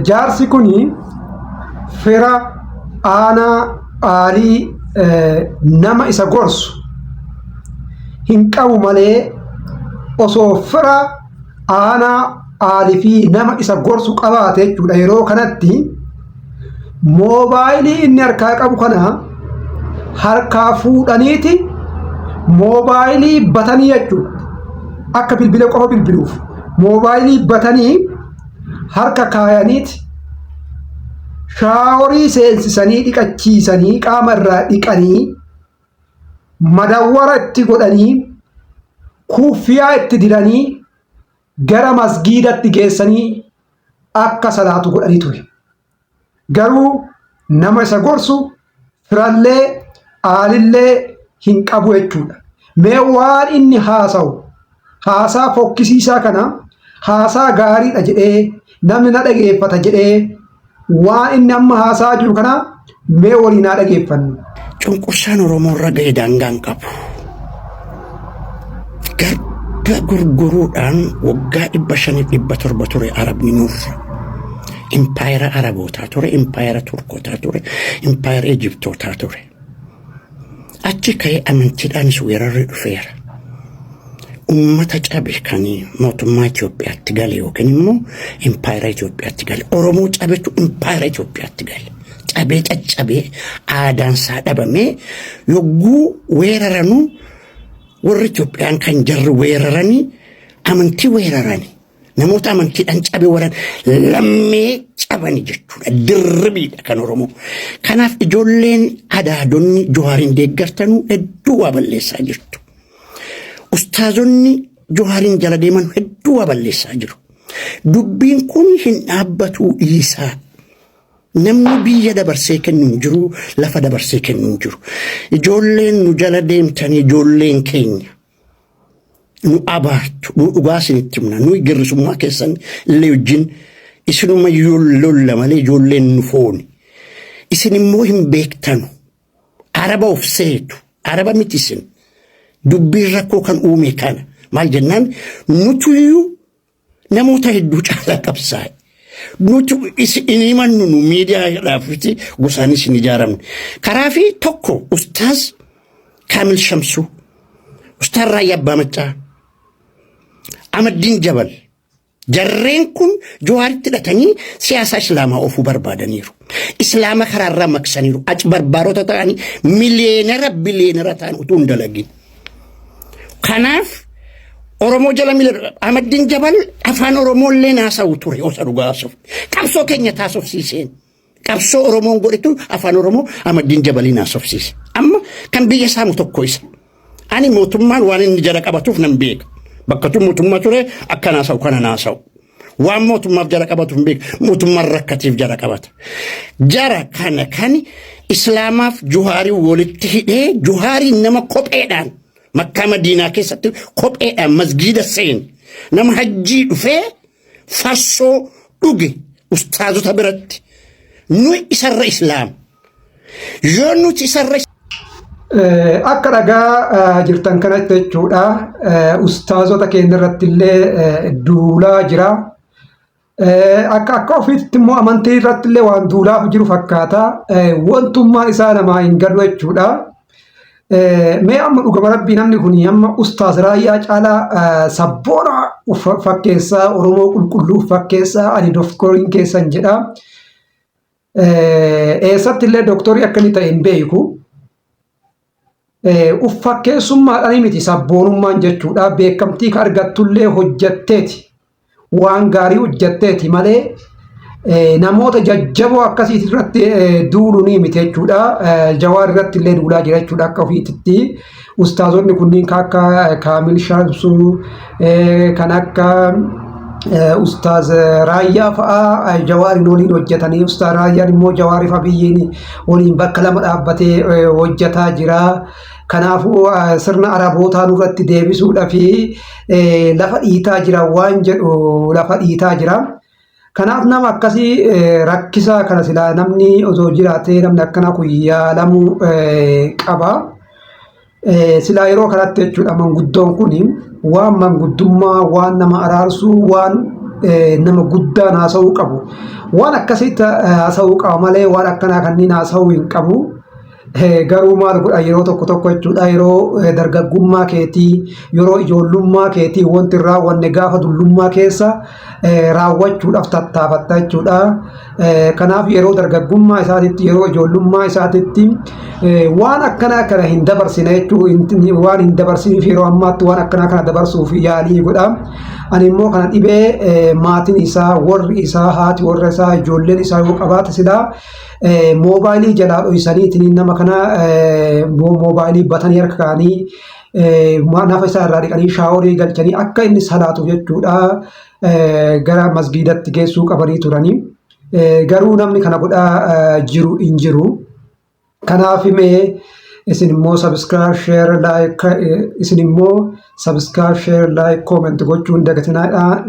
jaarsi kuni fira aanaa aalii nama isa gorsu hin qabu malee osoo fira aanaa aalii fi nama isa gorsu qabaate jechuudha. Yeroo kanatti moobaayilii inni harkaa qabu kana harkaa fuudhaniiti moobaayilii batanii jechuudha. Akka bilbila qofa bilbiluuf moobaayilii batanii harka kaayaniiti shaaworii seensisanii dhiqachiisanii qaama irraa dhiqanii madawwara itti godhanii kuuffiyaa itti diranii gara masgiidatti geessanii akka salaatu godhanii ture. Garuu nama isa gorsu firallee aalillee hin qabu jechuudha. Mee waan inni haasa'u haasaa fokkisiisaa kana haasaa gaariidha jedhee namni na dhageeffata jedhee waan inni amma haasaa jiru kana mee waliin haa dhageeffannu. Cunqursaan Oromoo irra ga'e daangaan qabu. Garba gurguruudhaan waggaa 500-700 ture Arabni nuurra. Impaayera Arabootaa ture, impaayera Turkootaa ture, impaayera Ijiptootaa ture. Achi ka'ee amantiidhaanis weerarri dhufeera. Ummata cabe kan mootummaa Itoophiyaatti gale yookiin immoo impaayera Itoophiyaatti gale. Oromoo cabetu impaayera Itoophiyaatti gale. Cabee caccabee aadaansaa dhabamee yogguu weeraranuu warri Itoophiyaan kan jarri weeraranii amantii weeraranii namoota amantiidhaan cabe waran lammee cabani jechuudha. Dirribiidha kan Oromoo. Kanaaf ijoolleen adaadonni Jawaarin deeggartanuu hedduu waa balleessaa jirtu. Ustaazonni Jawaarin jala deeman hedduu waa balleessaa jiru. Dubbiin kun hin dhaabbatuu dhiisaa. Namni biyya dabarsee kennu hin jiru, lafa dabarsee kennu hin jiru. Ijoolleen nu jala deemtanii ijoolleen keenya nu abaartu, nu dhugaa isinitti himna, nu girrisummaa keessan illee wajjin isinuma lolla malee ijoolleen nu fooni. Isin immoo hin beektanu. Araba of seetu, Araba miti isin. Dubbiin rakkoo kan uume kana. Maal jennaan nutuyyuu namoota hedduu caalaa qabsaa'e. Nuti isin mannu nu miidiyaadhaaf gosaanis hin ijaaramne. Karaa fi tokko Ustaaz Kaamil Shamsuu, Ustaaz Raayyaa Abbaa Maccaa, Ahmadiin Jabal. Jarreen kun Jawaaritti hidhatanii siyaasa Islaamaa ofuu barbaadaniiru. Islaama karaarraa maqsaniiru. Achi barbaarota ta'anii biliyeenera ta'an utuu hin dalagin. Kanaaf Oromoo jala Ahmadiin Jabal afaan Oromoo illee naasa'u ture osa dhugaasuuf. Qabsoo keenya taasofsiiseen. Qabsoo Oromoon godhetu afaan Oromoo Ahmadiin Jabalii naasofsiise. Amma kan biyya saamu tokko isa. Ani mootummaan waan inni jala qabatuuf nan beeka. Bakkatu mootummaa ture akka naasa'u kana naasa'u. Waan mootummaaf jala qabatuuf hin beeka. Mootummaan rakkatiif jala qabata. Jara kana kan Islaamaaf Jawaarii walitti hidhee Jawaarii nama kopheedhaan Makkaa Madiinaa keessatti kopheedhaan masgiida seen nama hajjii dhufee farsoo dhuge ustaazota biratti nuyi isarra Islaam yoo nuti isarra akka dhagaa jirtan kanatti jechuudha. Ustaazota keenya irratti illee duulaa jira. Akka ofiitti immoo amantii irratti illee waan duulaaf jiru fakkaata. Wantummaan isaa namaa hin galu jechuudha. Mee amma dhugama rabbii namni kun amma Ustaaz Raayyaa caalaa sabboona fakkeessaa Oromoo qulqulluu fakkeessaa ani doktariin keessan jedha. Eessatti illee doktorii akkanii ta'e hin beeku. Uffakkeessummaadhaan miti sabboonummaan jechuudha. Beekamtii ka argattullee hojjatteeti. Waan gaarii hojjatteeti malee namoota jajjaboo akkasii irratti duulu ni miti jechuudha. Jawaar irratti illee duulaa jira jechuudha akka ofiitti. Ustaazonni kunniin akka Kaamil Shamsuu kan akka Ustaaz Raayyaa fa'aa Jawaariin waliin hojjetanii Ustaaz Raayyaan immoo Jawaariif biyyiin waliin bakka lama dhaabbatee hojjetaa jira. Kanaafuu sirna Arabootaa nurratti deebisuudhaa fi lafa dhiitaa jira waan jedhu lafa dhiitaa jira. Kanaaf nama akkasii rakkisaa kana silaa namni osoo jiraatee namni akkana kun yaalamuu qaba. Silaa yeroo kanatti jechuudha manguddoon kun waan manguddummaa waan nama araarsuu waan nama guddaan haasa'uu qabu. Waan akkasitti haasa'uu qaba malee waan akkanaa kanneen haasa'uu hin qabu. Garuu maal godha yeroo tokko tokko jechuudha yeroo dargaggummaa keetii yeroo ijoollummaa keetii wanti raawwanne gaafa dullummaa keessa raawwachuudhaaf tattaafatta jechuudha. Kanaaf yeroo dargaggummaa isaatitti yeroo ijoollummaa isaatitti waan akkanaa kana hin dabarsine jechuudha. Waan hin dabarsiniif yeroo ammaatti waan akkanaa kana dabarsuuf yaalii godha. Ani immoo kana dhibee maatiin isaa warri isaa haati warra isaa ijoolleen isaa yoo qabaate silaa moobaayilii jalaa dhoysaniitiin nama kana moobaayilii batanii harka kaanii nafa isaa irraa dhiqanii shaaworii galchanii akka inni salaatuuf jechuudha gara masgiidatti geessuu qabanii turanii. Garuu namni kana godhaa jiru hin jiru. Kanaaf mee isin immoo subscribe share like isin immoo subscribe share like comment gochuun dagatinaa.